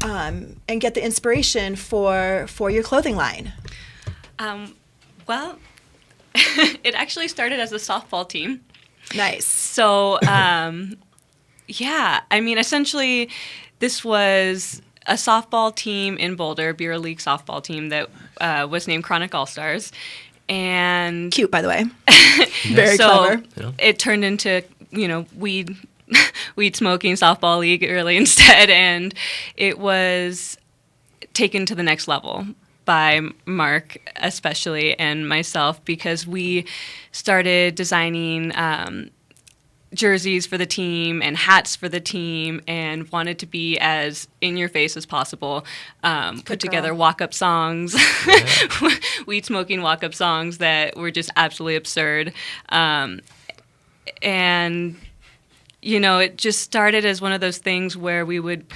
And get the inspiration for your clothing line? Well, it actually started as a softball team. Nice. So, essentially, this was a softball team in Boulder, Beer League softball team that was named Chronic All-Stars. And cute, by the way. Very clever. It turned into, weed smoking softball league really instead, and it was taken to the next level by Mark especially and myself, because we started designing jerseys for the team and hats for the team and wanted to be as in your face as possible. Put together walk-up songs, weed smoking walk-up songs that were just absolutely absurd. And it just started as one of those things where we would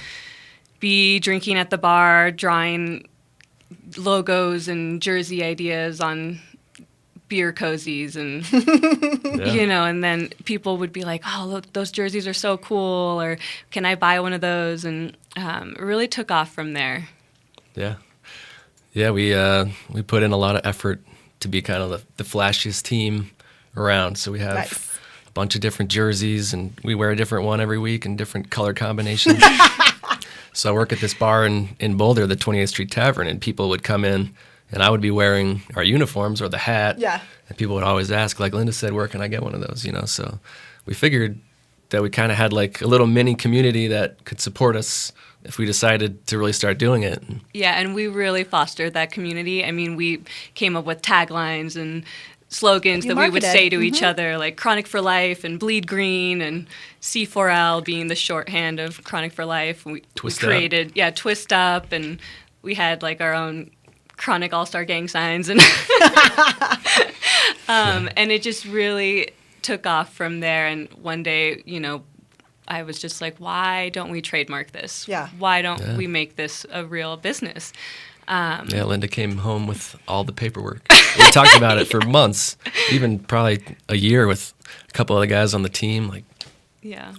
be drinking at the bar, drawing logos and jersey ideas on beer cozies, and and then people would be like, "Oh, look, those jerseys are so cool," or "Can I buy one of those?" And it really took off from there. Yeah, we put in a lot of effort to be kind of the flashiest team around. So we have a bunch of different jerseys, and we wear a different one every week in different color combinations. So I work at this bar in Boulder, the 28th Street Tavern, and people would come in, and I would be wearing our uniforms or the hat. Yeah. And people would always ask, like Linda said, where can I get one of those? So we figured that we kind of had like a little mini community that could support us if we decided to really start doing it. Yeah, and we really fostered that community. I mean, we came up with taglines and slogans that we would say to each other, like Chronic for Life and Bleed Green and C4L being the shorthand of Chronic for Life. We created Twist Up, and we had like our own Chronic All-Star Gang signs, and and it just really took off from there. And one day, I was just like, why don't we trademark this? Yeah. Why don't we make this a real business? Linda came home with all the paperwork. We talked about it for months, even probably a year with a couple of the guys on the team. Like,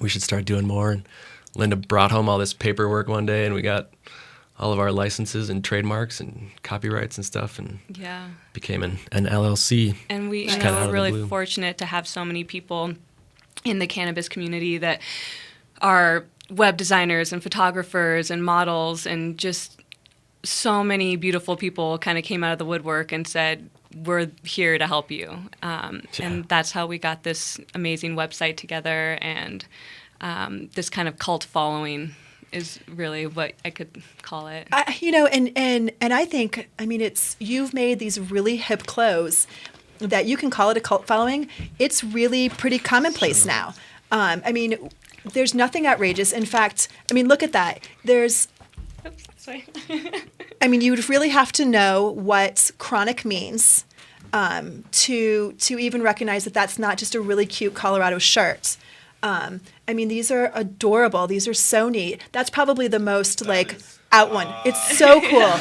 we should start doing more. And Linda brought home all this paperwork one day, and we got all of our licenses and trademarks and copyrights and stuff, and became an LLC. And we are really fortunate to have so many people in the cannabis community that are web designers and photographers and models, and just so many beautiful people kind of came out of the woodwork and said, we're here to help you. And that's how we got this amazing website together, and this kind of cult following is really what I could call it. And I think, you've made these really hip clothes that you can call it a cult following. It's really pretty commonplace now. There's nothing outrageous. In fact, look at that. You would really have to know what chronic means to even recognize that that's not just a really cute Colorado shirt. These are adorable. These are so neat. That's probably the most out one. It's so cool.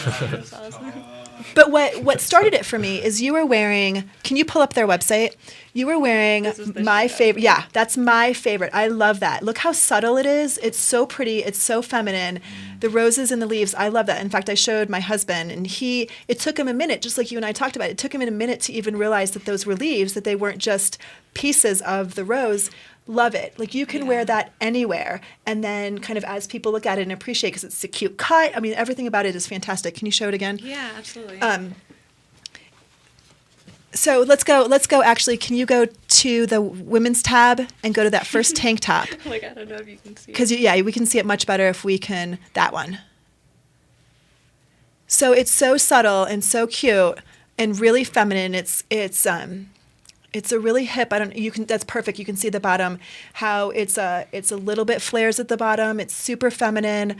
But what started it for me is you were wearing, can you pull up their website? You were wearing my favorite. Yeah, that's my favorite. I love that. Look how subtle it is. It's so pretty. It's so feminine. The roses and the leaves, I love that. In fact, I showed my husband, and it took him a minute, just like you and I talked about. It took him a minute to even realize that those were leaves, that they weren't just pieces of the rose. Love it. Like you can wear that anywhere. And then kind of as people look at it and appreciate, because it's a cute cut. I mean, everything about it is fantastic. Can you show it again? Yeah, absolutely. So let's go. Actually, can you go to the women's tab and go to that first tank top? Like, I don't know if you can see it. Because, we can see it much better if we can, that one. So it's so subtle and so cute and really feminine. It's a really hip. That's perfect. You can see the bottom, how it's a little bit flares at the bottom. It's super feminine.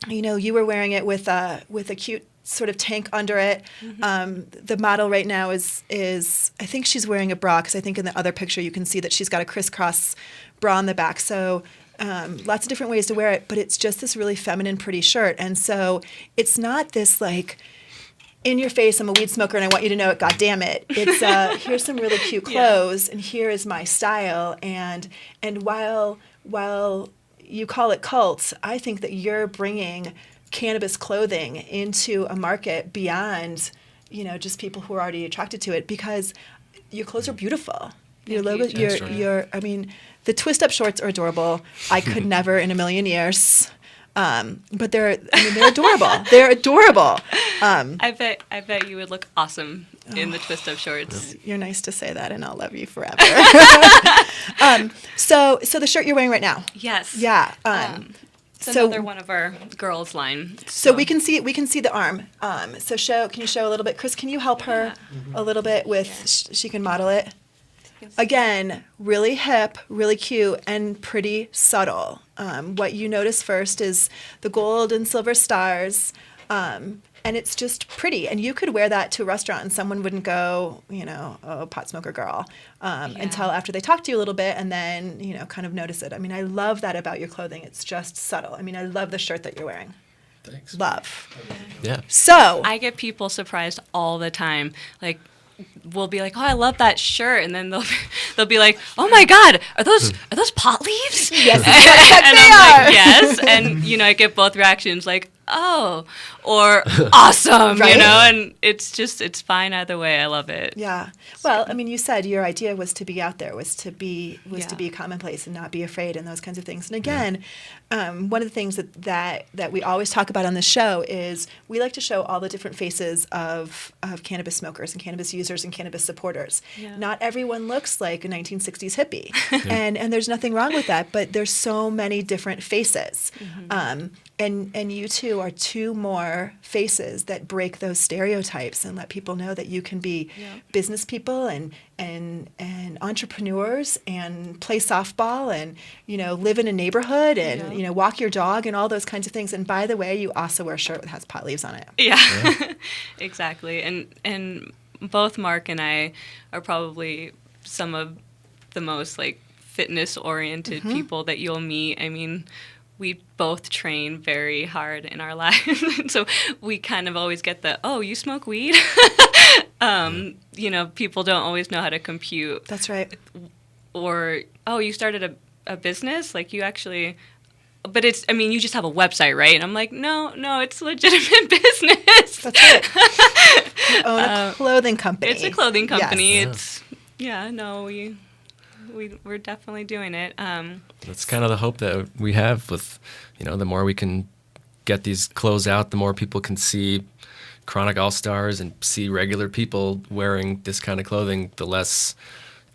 You were wearing it with a cute sort of tank under it. The model right now is I think she's wearing a bra, because I think in the other picture you can see that she's got a crisscross bra on the back. So lots of different ways to wear it, but it's just this really feminine, pretty shirt. And so it's not this like in your face, I'm a weed smoker and I want you to know it, God damn it. It's here's some really cute clothes and here is my style. And while you call it cult, I think that you're bringing cannabis clothing into a market beyond, just people who are already attracted to it, because your clothes are beautiful. Your logo, I mean, the twist up shorts are adorable. I could never in a million years. But they're adorable. They're adorable. I bet you would look awesome in the twist up shorts. You're nice to say that, and I'll love you forever. So the shirt you're wearing right now. Yes. Yeah. It's another one of our girls line. So we can see the arm. Can you show a little bit, Chris? Can you help her a little bit with? She can model it. Again, really hip, really cute, and pretty subtle. What you notice first is the gold and silver stars, and it's just pretty. And you could wear that to a restaurant, and someone wouldn't go, pot smoker girl, until after they talk to you a little bit, and then, kind of notice it. I mean, I love that about your clothing. It's just subtle. I mean, I love the shirt that you're wearing. Thanks. Love. Yeah. So I get people surprised all the time. Like, we'll be like, "Oh, I love that shirt," and then they'll be like, "Oh my God, are those pot leaves?" Yes, and I'm like, "Yes," and I get both reactions, like, "Oh," or "Awesome," Right? And it's fine either way. I love it. Yeah. Well, I mean, you said your idea was to be out there, was to be commonplace and not be afraid, and those kinds of things. And again, one of the things that we always talk about on the show is we like to show all the different faces of cannabis smokers and cannabis users and cannabis supporters. Yeah. Not everyone looks like a 1960s hippie, and there's nothing wrong with that. But there's so many different faces. And you two are two more faces that break those stereotypes and let people know that you can be business people and entrepreneurs and play softball and live in a neighborhood and walk your dog and all those kinds of things. And by the way, you also wear a shirt that has pot leaves on it. Yeah. Exactly. And both Mark and I are probably some of the most fitness oriented people that you'll meet. I mean, we both train very hard in our lives. So we kind of always get oh, you smoke weed? People don't always know how to compute. That's right. Or, oh, you started a business? Like, you actually... But you just have a website, right? And I'm like, no, it's a legitimate business. That's it. You own a clothing company. It's a clothing company. Yes. We're definitely doing it. That's kind of the hope that we have with, the more we can get these clothes out, the more people can see Chronic All-Stars and see regular people wearing this kind of clothing, the less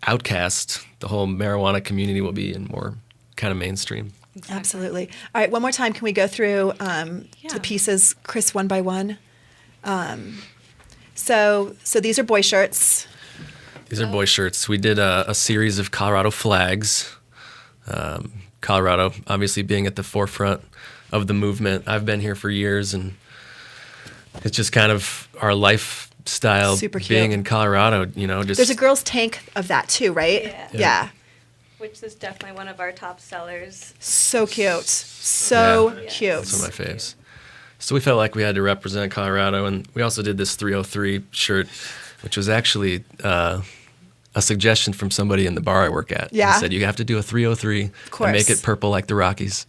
outcast the whole marijuana community will be and more kind of mainstream. Exactly. Absolutely. All right, one more time. Can we go through the pieces, Chris, one by one? So these are boy shirts. These are boy shirts. We did a series of Colorado flags. Colorado, obviously, being at the forefront of the movement. I've been here for years, and it's just kind of our lifestyle. Super cute. Being in Colorado. Just there's a girl's tank of that too, right? Yeah. which is definitely one of our top sellers. So cute. So Yeah. cute. That's one of my faves. So we felt like we had to represent Colorado, and we also did this 303 shirt, which was actually a suggestion from somebody in the bar I work at. Yeah. He said, you have to do a 303 and make it purple like the Rockies.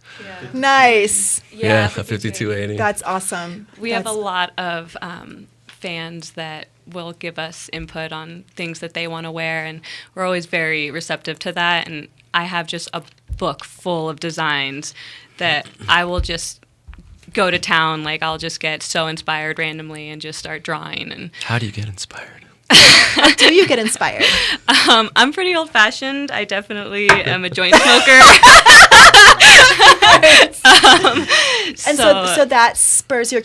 Nice. Yeah, a 5280. That's awesome. We have a lot of fans that will give us input on things that they want to wear, and we're always very receptive to that. And I have just a book full of designs that I will just go to town. Like, I'll just get so inspired randomly and just start drawing. And How do you get inspired? How do you get inspired? I'm pretty old-fashioned. I definitely am a joint smoker. And so that spurs your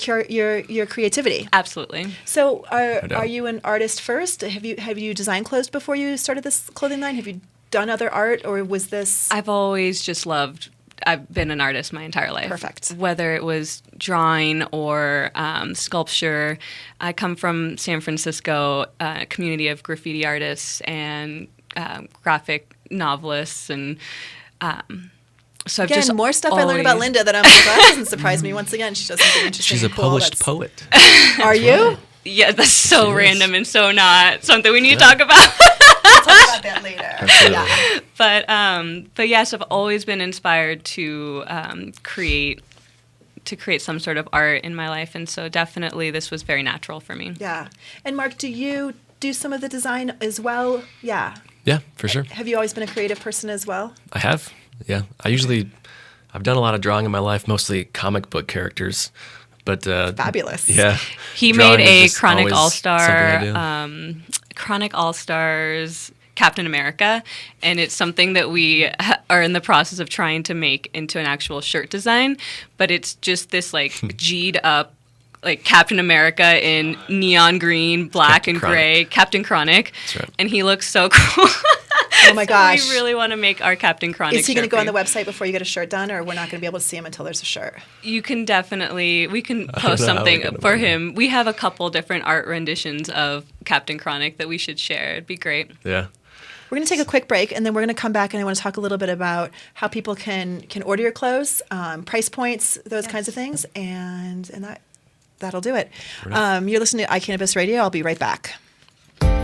creativity. Absolutely. So No doubt. are you an artist first? Have you designed clothes before you started this clothing line? Have you done other art, or was this? I've always just loved. I've been an artist my entire life. Perfect. Whether it was drawing or sculpture. I come from San Francisco, a community of graffiti artists and graphic novelists, and so I've Again, just more stuff I learned about Linda that I'm like, well, that doesn't surprise me. Once again, she does something interesting. She's a and cool. published That's- poet. Are you? Yeah, that's so She is. random and so not something we need to talk about. We'll talk about that later. Absolutely. But yes, I've always been inspired to create some sort of art in my life, and so definitely this was very natural for me. Yeah. And Mark, do you do some of the design as well? Yeah. Yeah, for sure. Have you always been a creative person as well? I have. Yeah. I've done a lot of drawing in my life, mostly comic book characters. But Fabulous. Yeah. He Drawing made is a just Chronic always All-Star, something I do. Chronic All-Stars Captain America, and it's something that we are in the process of trying to make into an actual shirt design, but it's just this like G'd up like Captain America in neon green, black, Captain and Chronic. gray, Captain Chronic, That's right. and he looks so cool. Oh my gosh. We really want to make our Captain Chronic Is he going to shirt go on for the you. website before you get a shirt done, or we're not going to be able to see him until there's a shirt? You can definitely, we can don't post know how we're something gonna for find him. We have a couple different art renditions of Captain Chronic that we should share. It'd be great. Yeah. We're going to take a quick break, and then we're going to come back, and I want to talk a little bit about how people can order your clothes, price points, those kinds of things, and that'll do it. You're listening to iCannabis Radio. I'll be right back.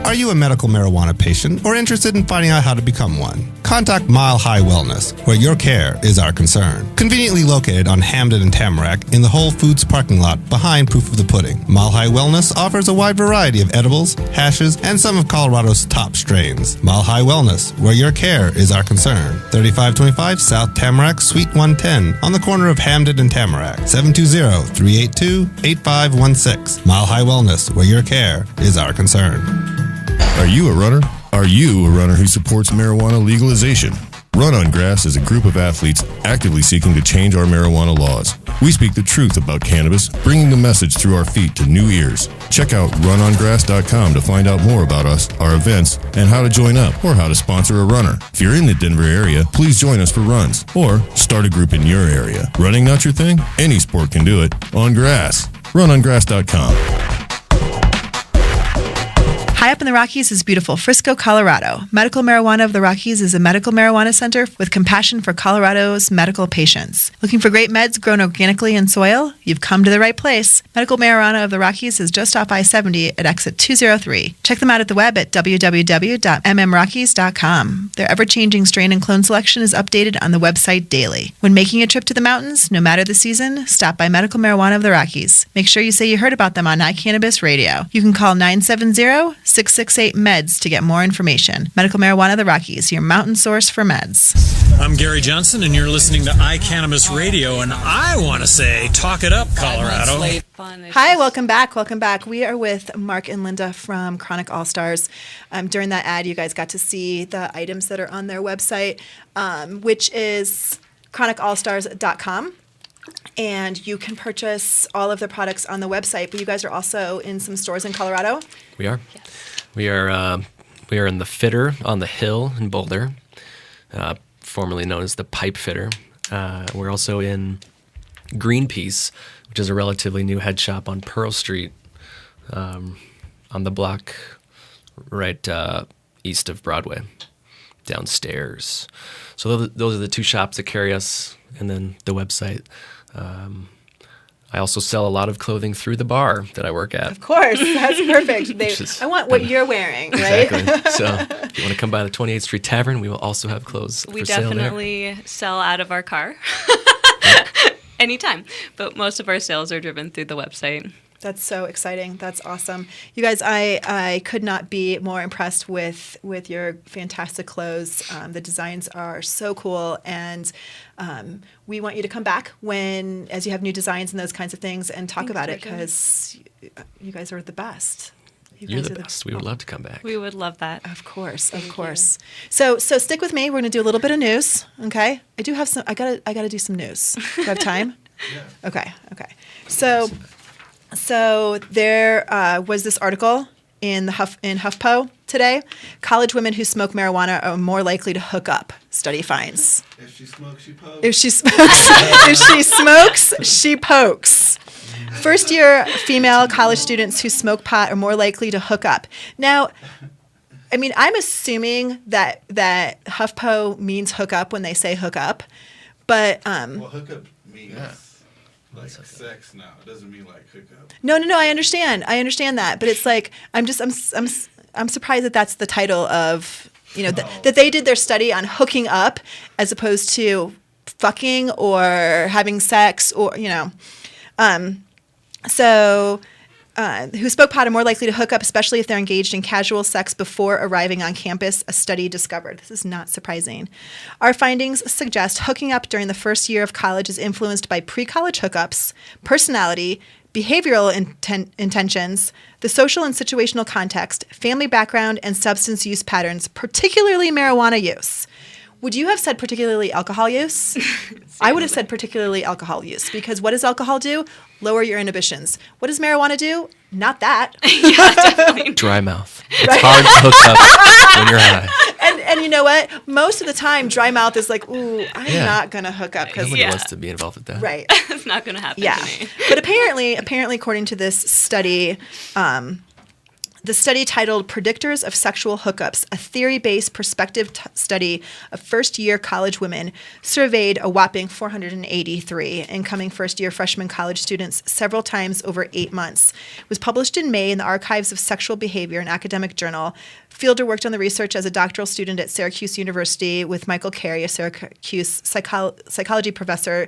Are you a medical marijuana patient or interested in finding out how to become one? Contact Mile High Wellness, where your care is our concern. Conveniently located on Hamden and Tamarack in the Whole Foods parking lot behind Proof of the Pudding, Mile High Wellness offers a wide variety of edibles, hashes, and some of Colorado's top strains. Mile High Wellness, where your care is our concern. 3525 South Tamarack, Suite 110, on the corner of Hamden and Tamarack. 720-382-8516. Mile High Wellness, where your care is our concern. Are you a runner? Are you a runner who supports marijuana legalization? Run on Grass is a group of athletes actively seeking to change our marijuana laws. We speak the truth about cannabis, bringing the message through our feet to new ears. Check out runongrass.com to find out more about us, our events, and how to join up or how to sponsor a runner. If you're in the Denver area, please join us for runs or start a group in your area. Running not your thing? Any sport can do it. On Grass. Runongrass.com. High up in the Rockies is beautiful Frisco, Colorado. Medical Marijuana of the Rockies is a medical marijuana center with compassion for Colorado's medical patients. Looking for great meds grown organically in soil? You've come to the right place. Medical Marijuana of the Rockies is just off I-70 at exit 203. Check them out at the web at www.mmrockies.com. Their ever-changing strain and clone selection is updated on the website daily. When making a trip to the mountains, no matter the season, stop by Medical Marijuana of the Rockies. Make sure you say you heard about them on iCannabis Radio. You can call 970-668-MEDS to get more information. Medical Marijuana of the Rockies, your mountain source for meds. I'm Gary Johnson, and you're listening to iCannabis Radio, and I want to say, talk it up, Colorado. Hi, welcome back. Welcome back. We are with Mark and Linda from Chronic All-Stars. During that ad, you guys got to see the items that are on their website, which is chronicallstars.com. And you can purchase all of the products on the website, but you guys are also in some stores in Colorado? We are. We are in the Fitter on the Hill in Boulder, formerly known as the Pipe Fitter. We're also in Greenpeace, which is a relatively new head shop on Pearl Street, on the block right east of Broadway. downstairs. So those are the two shops that carry us, and then the website. I also sell a lot of clothing through the bar that I work at. Of course, that's perfect. I want what you're wearing, right? Exactly. So if you want to come by the 28th Street Tavern, we will also have clothes We for sale there. definitely sell out of our car anytime, but most of our sales are driven through the website. That's so exciting. That's awesome. You guys, I could not be more impressed with your fantastic clothes. The designs are so cool, and we want you to come back as you have new designs and those kinds of things and talk about it, because you guys are the best. You're the best. We would love to come back. We would love that. Of course, of course. So stick with me. We're going to do a little bit of news, okay? I do have some. I gotta do some news. Do you have time? Yeah. Okay. So there was this article in HuffPo today. College women who smoke marijuana are more likely to hook up, study finds. If she smokes, she pokes. If she smokes, she pokes. First-year female college students who smoke pot are more likely to hook up. Now, I mean, I'm assuming that HuffPo means hook up when they say hook up, but well, hook up means like sex now. It doesn't mean like hook up. No. I understand that, but it's like I'm surprised that that's the title of that they did their study on hooking up as opposed to fucking or having sex or who smoke pot are more likely to hook up, especially if they're engaged in casual sex before arriving on campus, a study discovered. This is not surprising. Our findings suggest hooking up during the first year of college is influenced by pre-college hookups, personality, behavioral intentions, the social and situational context, family background, and substance use patterns, particularly marijuana use. Would you have said particularly alcohol use? I would have said particularly alcohol use, because what does alcohol do? Lower your inhibitions. What does marijuana do? Not that. Dry mouth. It's hard to hook up when you're high. And you know what? Most of the time, dry mouth is like, ooh, I'm not going to hook up. Nobody wants to be involved with that. Right. It's not going to happen to me. But apparently, according to this study, the study titled Predictors of Sexual Hookups, a theory-based prospective study of first-year college women, surveyed a whopping 483 incoming first-year freshman college students several times over 8 months. It was published in May in the Archives of Sexual Behavior, an academic journal. Fielder worked on the research as a doctoral student at Syracuse University with Michael Carey, a Syracuse psychology professor,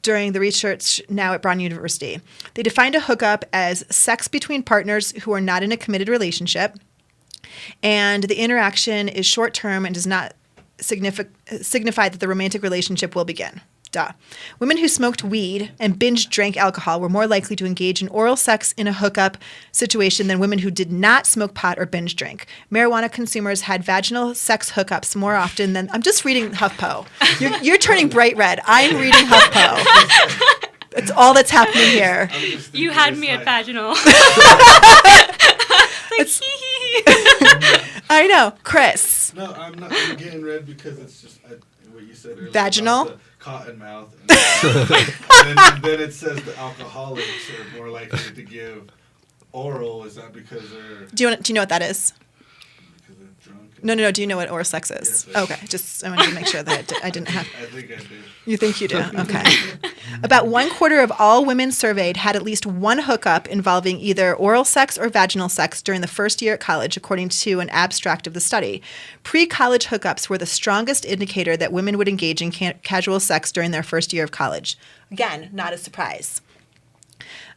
during the research now at Brown University. They defined a hookup as sex between partners who are not in a committed relationship, and the interaction is short-term and does not signify that the romantic relationship will begin. Duh. Women who smoked weed and binge drank alcohol were more likely to engage in oral sex in a hookup situation than women who did not smoke pot or binge drink. Marijuana consumers had vaginal sex hookups more often than... I'm just reading HuffPo. You're turning bright red. I'm reading HuffPo. That's all that's happening here. You had me at vaginal. I know. Chris. No, I'm not getting red because it's just what you said earlier. Vaginal? About the cotton mouth. And then it says the alcoholics are more likely to give oral. Is that because they're... Do you know what that is? Because they're drunk? No. Do you know what oral sex is? Yes, okay. Just I wanted to make sure that I didn't have... I think I do. You think you do? Okay. About 1/4 of all women surveyed had at least one hookup involving either oral sex or vaginal sex during the first year at college, according to an abstract of the study. Pre-college hookups were the strongest indicator that women would engage in casual sex during their first year of college. Again, not a surprise.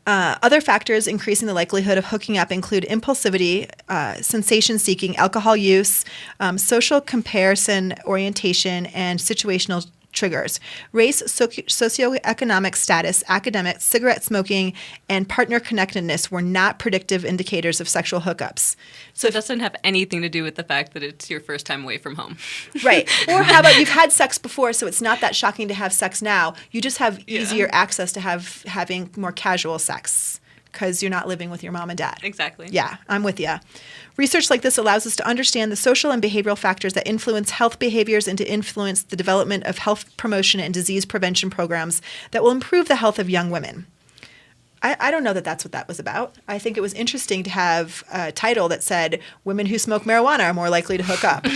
Other factors increasing the likelihood of hooking up include impulsivity, sensation-seeking, alcohol use, social comparison orientation, and situational triggers. Race, socioeconomic status, academic, cigarette smoking, and partner connectedness were not predictive indicators of sexual hookups. So it doesn't have anything to do with the fact that it's your first time away from home. Right. Or how about you've had sex before, so it's not that shocking to have sex now. You just have easier access to having more casual sex because you're not living with your mom and dad. Exactly. Yeah, I'm with you. Research like this allows us to understand the social and behavioral factors that influence health behaviors and to influence the development of health promotion and disease prevention programs that will improve the health of young women. I don't know that that's what that was about. I think it was interesting to have a title that said, women who smoke marijuana are more likely to hook up.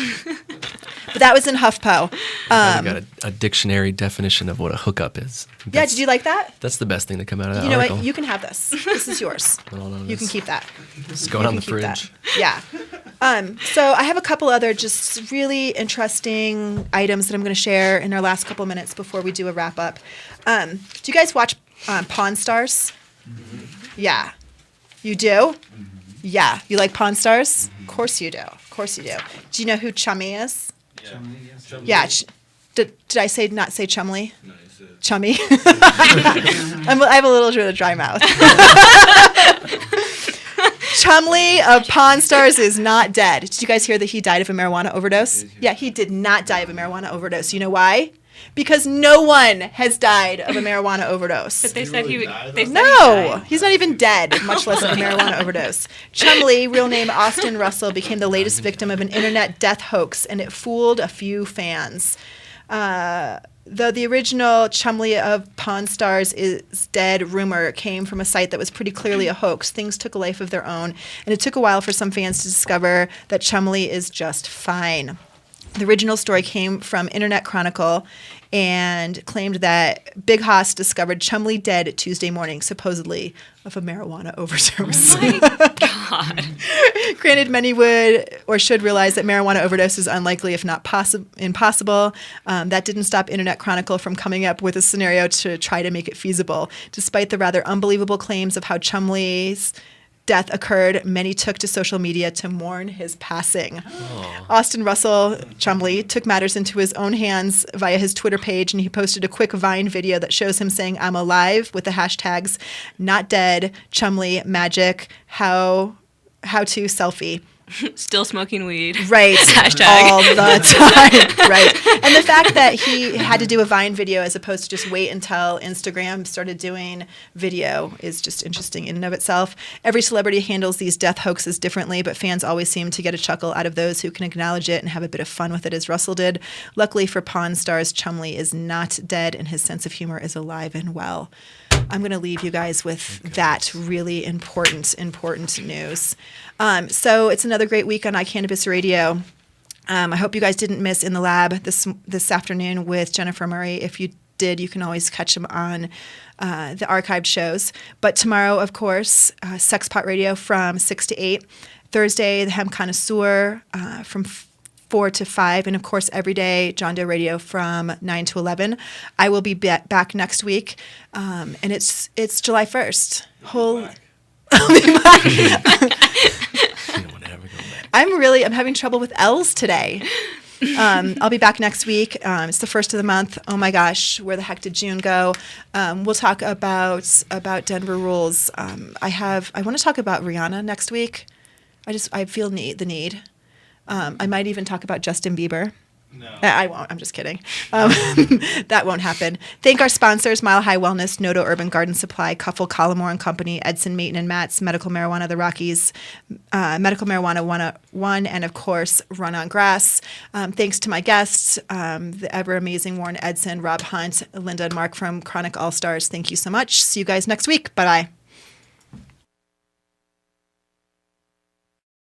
But that was in HuffPo. I got a dictionary definition of what a hookup is. Yeah, did you like that? That's the best thing to come out of that You know article. what? You can have this. This is yours. You can keep that. It's going on the fridge. Yeah. So I have a couple other just really interesting items that I'm going to share in our last couple minutes before we do a wrap up. Do you guys watch Pawn Stars? Yeah. You do? Mm-hmm. Yeah. You like Pawn Stars? Of course you do. Of course you do. Do you know who Chummy is? Yeah. Did I not say Chumley? No, you said Chummy. I have a little bit of dry mouth. Chumley of Pawn Stars is not dead. Did you guys hear that he died of a marijuana overdose? Yeah, he did not die of a marijuana overdose. You know why? Because no one has died of a marijuana overdose. But they said he would. No, he's not even dead, much less of a marijuana overdose. Chumley, real name Austin Russell, became the latest victim of an internet death hoax, and it fooled a few fans. Though the original Chumley of Pawn Stars is dead rumor came from a site that was pretty clearly a hoax, things took a life of their own, and it took a while for some fans to discover that Chumley is just fine. The original story came from Internet Chronicle and claimed that Big Hoss discovered Chumley dead Tuesday morning, supposedly of a marijuana overdose. Oh my God. Granted, many would or should realize that marijuana overdose is unlikely, if not impossible. That didn't stop Internet Chronicle from coming up with a scenario to try to make it feasible. Despite the rather unbelievable claims of how Chumley's death occurred, many took to social media to mourn his passing. Austin Russell Chumley took matters into his own hands via his Twitter page, and he posted a quick Vine video that shows him saying, "I'm alive," with the hashtags "not dead," Chumley, magic, how to selfie. Still smoking weed. Right. Hashtag. All the time. Right. And the fact that he had to do a Vine video as opposed to just wait until Instagram started doing video is just interesting in and of itself. Every celebrity handles these death hoaxes differently, but fans always seem to get a chuckle out of those who can acknowledge it and have a bit of fun with it, as Russell did. Luckily for Pawn Stars, Chumley is not dead, and his sense of humor is alive and well. I'm going to leave you guys with that really important news. So it's another great week on iCannabis Radio. I hope you guys didn't miss In the Lab this afternoon with Jennifer Murray. If you did, you can always catch them on the archived shows. But tomorrow, of course, Sexpot Radio from 6 to 8. Thursday, The Hemp Connoisseur from 4 to 5, and of course every day John Doe Radio from 9 to 11. I will be back next week, and it's July 1st. I'll be back. I'm having trouble with L's today. I'll be back next week. It's the first of the month. Oh my gosh, where the heck did June go? We'll talk about Denver rules. I want to talk about Rihanna next week. I feel the need. I might even talk about Justin Bieber. No. I won't. I'm just kidding. That won't happen. Thank our sponsors, Mile High Wellness, Nodo Urban Garden Supply, Cuffle, Collimore and Company, Edson, Mayton and Matts, Medical Marijuana, The Rockies, Medical Marijuana 101, and of course, Run on Grass. Thanks to my guests, the ever amazing Warren Edson, Rob Hunt, Linda and Mark from Chronic All Stars. Thank you so much. See you guys next week. Bye-bye.